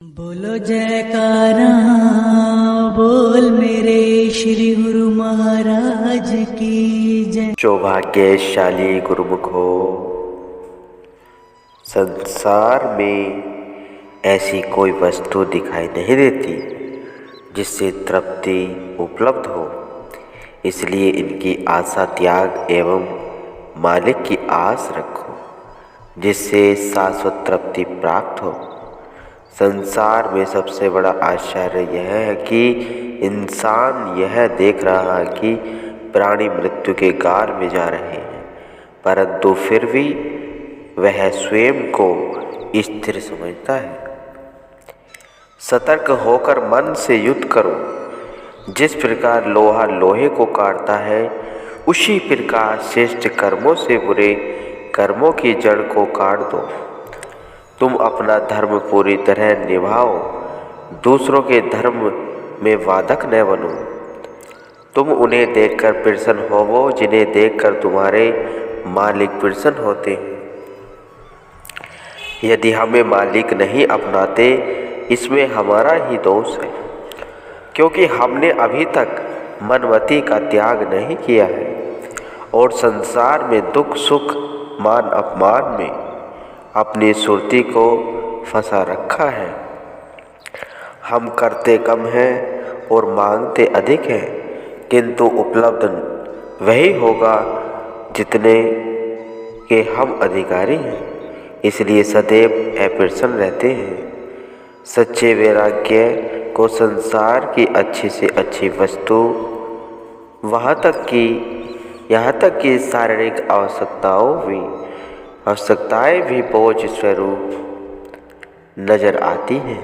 बोलो जयकारा बोल मेरे श्री गुरु महाराज की जय। सौभाग्यशाली गुरुमुखो, संसार में ऐसी कोई वस्तु दिखाई नहीं देती जिससे तृप्ति उपलब्ध हो, इसलिए इनकी आशा त्याग एवं मालिक की आस रखो जिससे शाश्वत तृप्ति प्राप्त हो। संसार में सबसे बड़ा आश्चर्य यह है कि इंसान यह देख रहा है कि प्राणी मृत्यु के गार में जा रहे हैं, परंतु फिर भी वह स्वयं को स्थिर समझता है। सतर्क होकर मन से युद्ध करो। जिस प्रकार लोहा लोहे को काटता है, उसी प्रकार श्रेष्ठ कर्मों से बुरे कर्मों की जड़ को काट दो। तुम अपना धर्म पूरी तरह निभाओ, दूसरों के धर्म में वादक न बनो। तुम उन्हें देखकर प्रसन्न होवो जिन्हें देखकर तुम्हारे मालिक प्रसन्न होते हैं। यदि हमें मालिक नहीं अपनाते, इसमें हमारा ही दोष है, क्योंकि हमने अभी तक मनमति का त्याग नहीं किया है और संसार में दुख सुख मान अपमान में अपनी सुरती को फंसा रखा है। हम करते कम हैं और मांगते अधिक हैं, किंतु उपलब्ध वही होगा जितने के हम अधिकारी हैं, इसलिए सदैव अप्रसन्न रहते हैं। सच्चे वैराग्य को संसार की अच्छी से अच्छी वस्तु यहाँ तक कि शारीरिक आवश्यकताएं भी बोझ स्वरूप नजर आती हैं।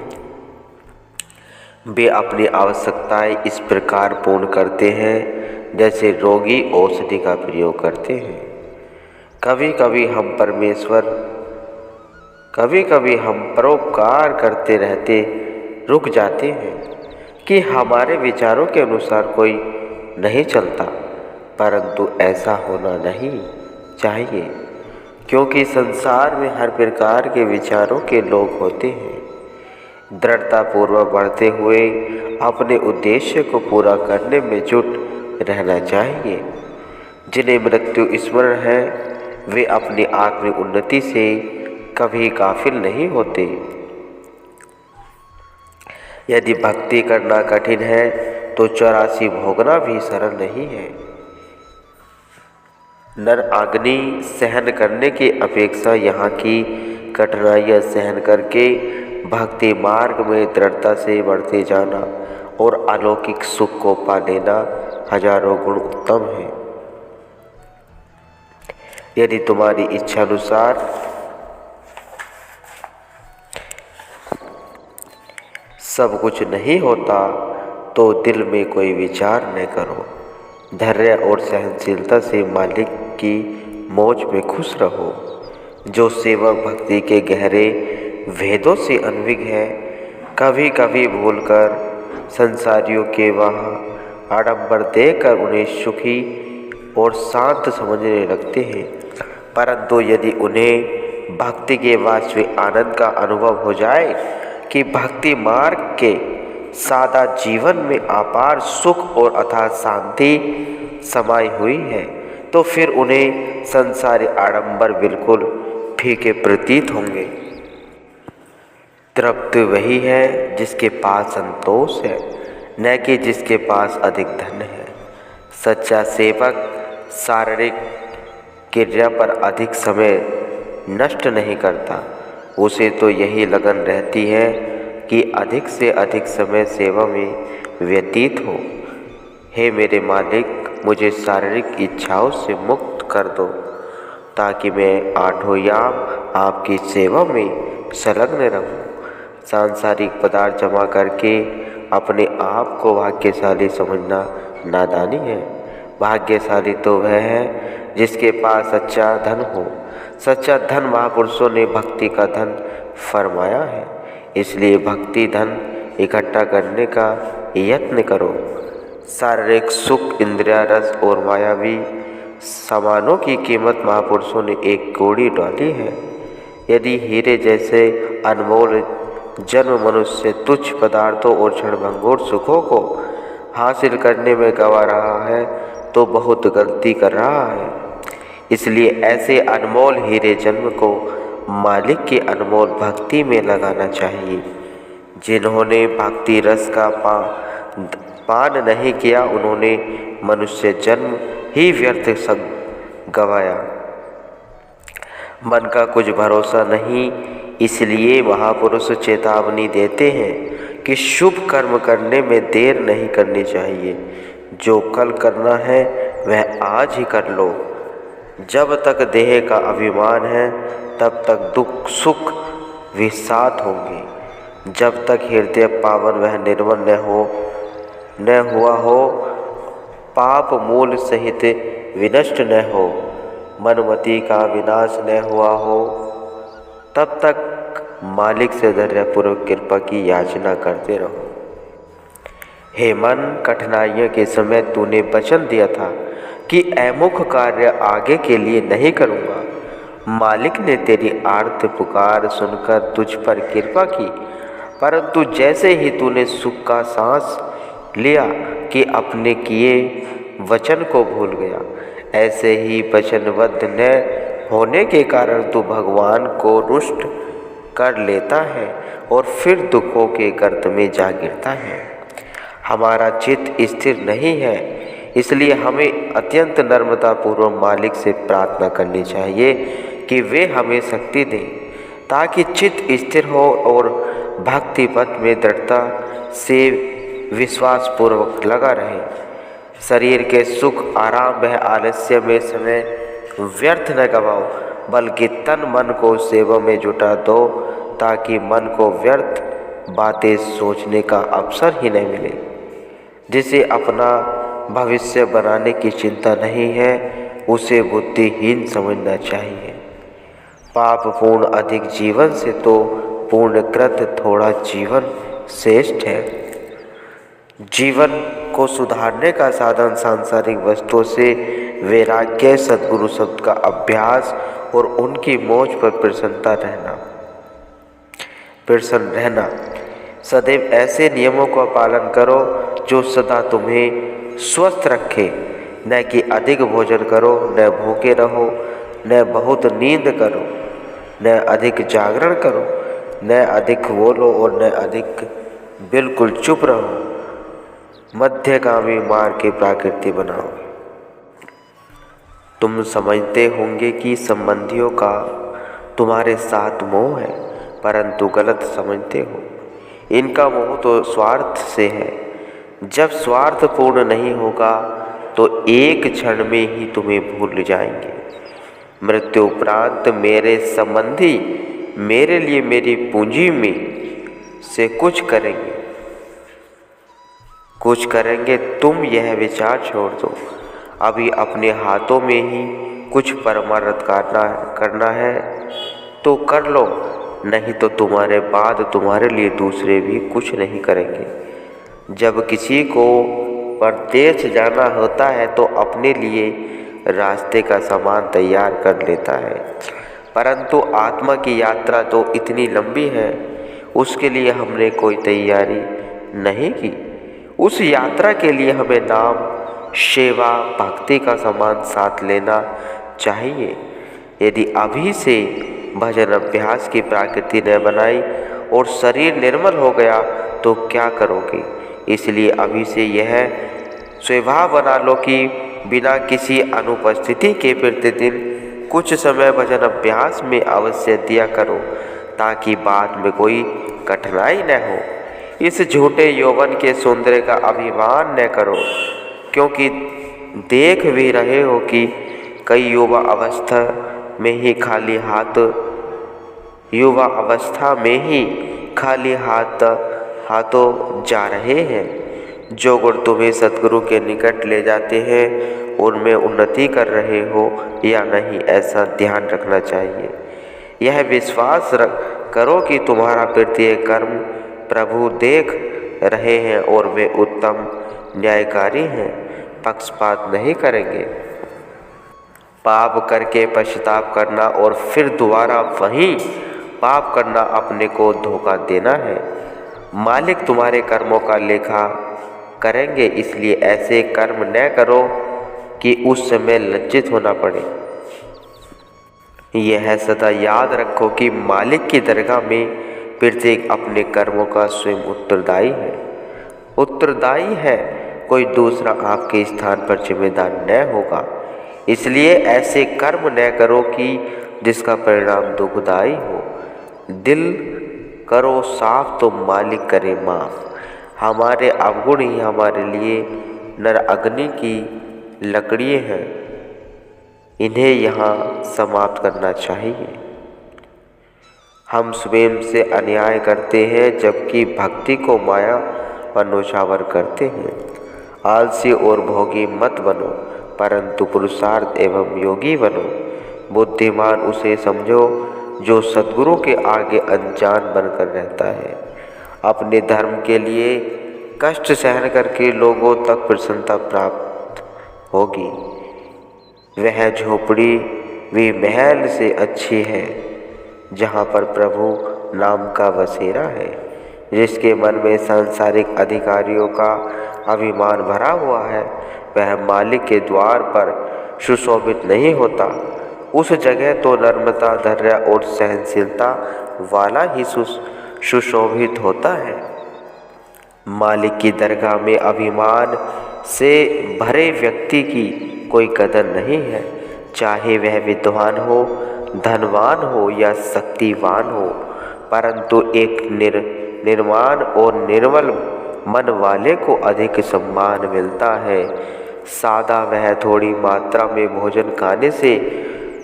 वे अपनी आवश्यकताएं इस प्रकार पूर्ण करते हैं जैसे रोगी औषधि का प्रयोग करते हैं। कभी कभी हम परोपकार करते रहते रुक जाते हैं कि हमारे विचारों के अनुसार कोई नहीं चलता, परंतु ऐसा होना नहीं चाहिए, क्योंकि संसार में हर प्रकार के विचारों के लोग होते हैं। दृढ़तापूर्वक बढ़ते हुए अपने उद्देश्य को पूरा करने में जुट रहना चाहिए। जिन्हें मृत्यु स्मरण है, वे अपनी आत्मिक उन्नति से कभी गाफिल नहीं होते। यदि भक्ति करना कठिन है तो 84 भोगना भी सरल नहीं है। नर अग्नि सहन करने की अपेक्षा यहाँ की कठिनाइयाँ सहन करके भक्ति मार्ग में दृढ़ता से बढ़ते जाना और अलौकिक सुख को पा लेना हजारों गुण उत्तम है। यदि तुम्हारी इच्छा अनुसार सब कुछ नहीं होता तो दिल में कोई विचार न करो। धैर्य और सहनशीलता से मालिक की मौज में खुश रहो। जो सेवक भक्ति के गहरे भेदों से अनभिज्ञ है, कभी कभी भूलकर संसारियों के वहाँ आडंबर देकर उन्हें सुखी और शांत समझने लगते हैं, परंतु यदि उन्हें भक्ति के वास्तविक आनंद का अनुभव हो जाए कि भक्ति मार्ग के सादा जीवन में अपार सुख और अथाह शांति समाई हुई है, तो फिर उन्हें संसारी आडंबर बिल्कुल फीके प्रतीत होंगे। तृप्त वही है जिसके पास संतोष है, न कि जिसके पास अधिक धन है। सच्चा सेवक शारीरिक क्रिया पर अधिक समय नष्ट नहीं करता। उसे तो यही लगन रहती है कि अधिक से अधिक समय सेवा में व्यतीत हो। हे मेरे मालिक, मुझे शारीरिक इच्छाओं से मुक्त कर दो, ताकि मैं आठों याम आपकी सेवा में संलग्न रहूं। सांसारिक पदार्थ जमा करके अपने आप को भाग्यशाली समझना नादानी है। भाग्यशाली तो वह है जिसके पास सच्चा धन हो। सच्चा धन महापुरुषों ने भक्ति का धन फरमाया है, इसलिए भक्ति धन इकट्ठा करने का यत्न करो। शारीरिक सुख, इंद्रिया रस और मायावी सामानों की कीमत महापुरुषों ने एक कौड़ी डाली है। यदि हीरे जैसे अनमोल जन्म मनुष्य तुच्छ पदार्थों और क्षणभंगुर सुखों को हासिल करने में गंवा रहा है तो बहुत गलती कर रहा है। इसलिए ऐसे अनमोल हीरे जन्म को मालिक की अनमोल भक्ति में लगाना चाहिए। जिन्होंने भक्ति रस का पान नहीं किया उन्होंने मनुष्य जन्म ही व्यर्थ गंवाया। मन का कुछ भरोसा नहीं, इसलिए महापुरुष चेतावनी देते हैं कि शुभ कर्म करने में देर नहीं करनी चाहिए। जो कल करना है वह आज ही कर लो। जब तक देह का अभिमान है तब तक दुख सुख विसात होंगे। जब तक हृदय पावन वह निर्मल न हुआ हो, पाप मूल सहित विनष्ट न हो, मनमति का विनाश न हुआ हो, तब तक मालिक से धैर्यपूर्वक कृपा की याचना करते रहो। हे मन, कठिनाइयों के समय तूने वचन दिया था कि अमुख कार्य आगे के लिए नहीं करूँगा। मालिक ने तेरी आर्त पुकार सुनकर तुझ पर कृपा की, परंतु जैसे ही तूने सुख का सांस लिया कि अपने किए वचन को भूल गया। ऐसे ही वचनबद्ध न होने के कारण तू भगवान को रुष्ट कर लेता है और फिर दुखों के गर्त में जा गिरता है। हमारा चित्त स्थिर नहीं है, इसलिए हमें अत्यंत नम्रतापूर्वक मालिक से प्रार्थना करनी चाहिए कि वे हमें शक्ति दें ताकि चित्त स्थिर हो और भक्ति पथ में दृढ़ता से विश्वासपूर्वक लगा रहे। शरीर के सुख आराम व आलस्य में समय व्यर्थ न गवाओ, बल्कि तन मन को सेवा में जुटा दो ताकि मन को व्यर्थ बातें सोचने का अवसर ही न मिले। जिसे अपना भविष्य बनाने की चिंता नहीं है उसे बुद्धिहीन समझना चाहिए। पाप पूर्ण अधिक जीवन से तो पूर्णकृत थोड़ा जीवन श्रेष्ठ है। जीवन को सुधारने का साधन सांसारिक वस्तुओं से वैराग्य, सद्गुरु शब्द का अभ्यास और उनकी मौज पर प्रसन्न रहना। सदैव ऐसे नियमों का पालन करो जो सदा तुम्हें स्वस्थ रखे। न कि अधिक भोजन करो, न भूखे रहो, न बहुत नींद करो, न अधिक जागरण करो, न अधिक बोलो और न अधिक बिल्कुल चुप रहो। मध्यगामी मार्ग की प्रकृति बनाओ। तुम समझते होंगे कि संबंधियों का तुम्हारे साथ मोह है, परंतु गलत समझते हो। इनका मोह तो स्वार्थ से है। जब स्वार्थ पूर्ण नहीं होगा तो एक क्षण में ही तुम्हें भूल जाएंगे। मृत्यु उपरांत मेरे संबंधी मेरे लिए मेरी पूंजी में से कुछ करेंगे। तुम यह विचार छोड़ दो। अभी अपने हाथों में ही कुछ परमार्थ करना है तो कर लो, नहीं तो तुम्हारे बाद तुम्हारे लिए दूसरे भी कुछ नहीं करेंगे। जब किसी को परदेश जाना होता है तो अपने लिए रास्ते का सामान तैयार कर लेता है, परंतु आत्मा की यात्रा तो इतनी लंबी है, उसके लिए हमने कोई तैयारी नहीं की। उस यात्रा के लिए हमें नाम, सेवा, भक्ति का सामान साथ लेना चाहिए। यदि अभी से भजन अभ्यास की प्रकृति न बनाई और शरीर निर्मल हो गया तो क्या करोगे? इसलिए अभी से यह स्वभाव बना लो कि बिना किसी अनुपस्थिति के प्रतिदिन कुछ समय भजन अभ्यास में अवश्य दिया करो, ताकि बाद में कोई कठिनाई न हो। इस झूठे यौवन के सौंदर्य का अभिमान न करो, क्योंकि देख भी रहे हो कि कई युवा अवस्था में ही खाली हाथों जा रहे हैं। जो गुण तुम्हें सद्गुरु के निकट ले जाते हैं उनमें उन्नति कर रहे हो या नहीं, ऐसा ध्यान रखना चाहिए। यह विश्वास करो कि तुम्हारा प्रत्येक कर्म प्रभु देख रहे हैं और वे उत्तम न्यायकारी हैं, पक्षपात नहीं करेंगे। पाप करके पश्चाताप करना और फिर दोबारा वहीं पाप करना अपने को धोखा देना है। मालिक तुम्हारे कर्मों का लेखा करेंगे, इसलिए ऐसे कर्म न करो कि उस समय लज्जित होना पड़े। यह सदा याद रखो कि मालिक की दरगाह में प्रत्येक अपने कर्मों का स्वयं उत्तरदायी है, कोई दूसरा आपके स्थान पर जिम्मेदार न होगा। इसलिए ऐसे कर्म न करो कि जिसका परिणाम दुखदायी हो। दिल करो साफ तो मालिक करे माफ। हमारे अवगुण ही हमारे लिए नर अग्नि की लकड़ियाँ हैं, इन्हें यहाँ समाप्त करना चाहिए। हम स्वयं से अन्याय करते हैं जबकि भक्ति को माया पर नौछावर करते हैं। आलसी और भोगी मत बनो, परंतु पुरुषार्थ एवं योगी बनो। बुद्धिमान उसे समझो जो सद्गुरु के आगे अनजान बनकर रहता है। अपने धर्म के लिए कष्ट सहन करके लोगों तक प्रसन्नता प्राप्त होगी। वह झोपड़ी वे महल से अच्छी है जहाँ पर प्रभु नाम का बसेरा है। जिसके मन में सांसारिक अधिकारियों का अभिमान भरा हुआ है, वह मालिक के द्वार पर सुशोभित नहीं होता। उस जगह तो नम्रता, धैर्य और सहनशीलता वाला ही सुशोभित होता है। मालिक की दरगाह में अभिमान से भरे व्यक्ति की कोई कदर नहीं है, चाहे वह विद्वान हो, धनवान हो या शक्तिवान हो। परंतु एक निर्माण और निर्मल मन वाले को अधिक सम्मान मिलता है। सादा वह थोड़ी मात्रा में भोजन खाने से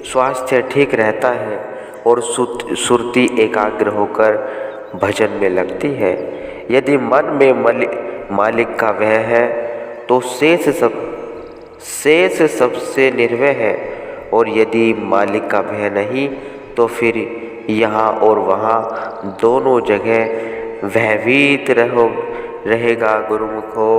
स्वास्थ्य ठीक रहता है और सुरती एकाग्र होकर भजन में लगती है। यदि मन में मालिक का भय है तो शेष सबसे निर्भय है, और यदि मालिक का भय नहीं तो फिर यहाँ और वहाँ दोनों जगह भयभीत रहेगा। गुरुमुखो।